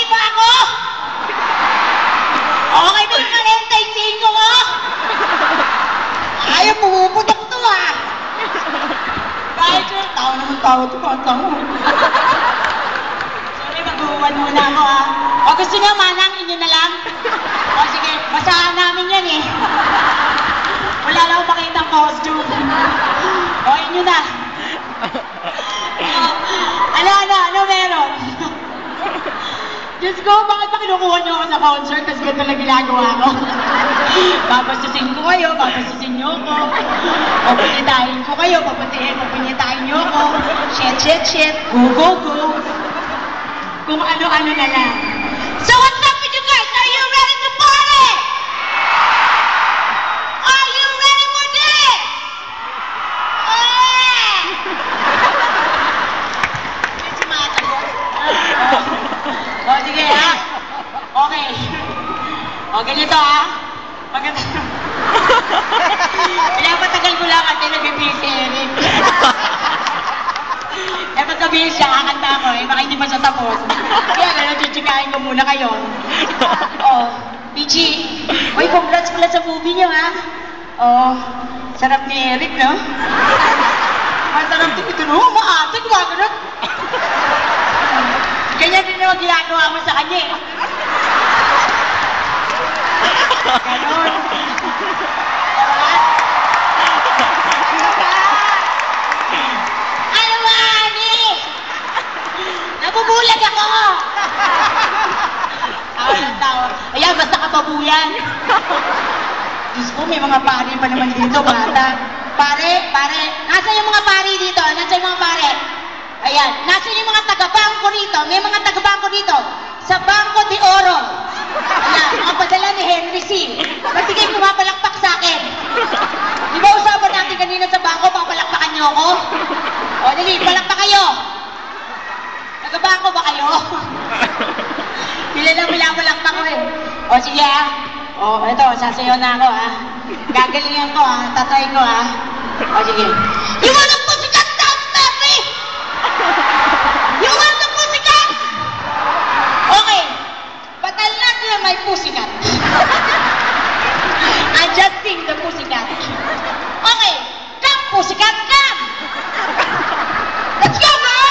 ba ako? Okay ba yung Valentine's Day ko mo? Ayaw, pumuputok to ah. Kahit sir, tao naman tao to, tao. Sorry, mag-uwan muna ako ah. O gusto niyo, manang, inyo na lang? O sige, basahan namin yan eh. Wala na akong makitang costume. O, inyo na. Ano meron? Diyos ko, bakit ba kinukuha niyo ako sa concert? Kasi ganito lang ginagawa ko. Babastusin ko kayo, babastusin niyo ako. Papanyitahin ko kayo, papanyitahin niyo ako. Shit. Go. Kung ano-ano na lang. So what's up with you guys? Are you ready to party? Are you ready for this? O, sige ha. Okay. O, ganito ha. Maganda. Pinapatagal ko lang kasi nag-busy Eric. Dapat sabihin siya, kakanta ako eh. Baka hindi pa siya tapos. Kaya gano'n, chichikain ko muna kayo. O, PG. Uy, congrats pala sa movie niyo ha. O, sarap ni Eric, no? Masarap din ito, no? Maate, gumagano'n. Ganyan din naman ginagawa mo sa kanya eh. Ganon. Ano ba, Ani? Nabubulag ako. Tawa. Ayan, basta kababuyan. Diyos ko, may mga pari pa naman dito, bata. Pare. Nasa yung mga pari dito? Nasa yung mga pare? Ayan, nasa yung mga taga-bangko rito? May mga taga-bangko dito. Sa Bangko de Oro. Ayan, mga padala ni Henry C. Ba't sige pumapalakpak sa akin? Di ba usapan natin kanina sa bangko, papalakpakan niyo ako? O, dali, palakpak kayo. Taga-bangko ba kayo? Bila lang pinapalakpak ko eh. O, sige ha. O, ito, sasayaw na ako ha. Gagalingan ko ha, tatry ko ha. O, sige. You wanna pussycat dance, baby? You want the pussycat? Okay. Patal natin na may pussycat. I just sing the pussycat. Okay. Come, pussycat, come! Let's go, bro!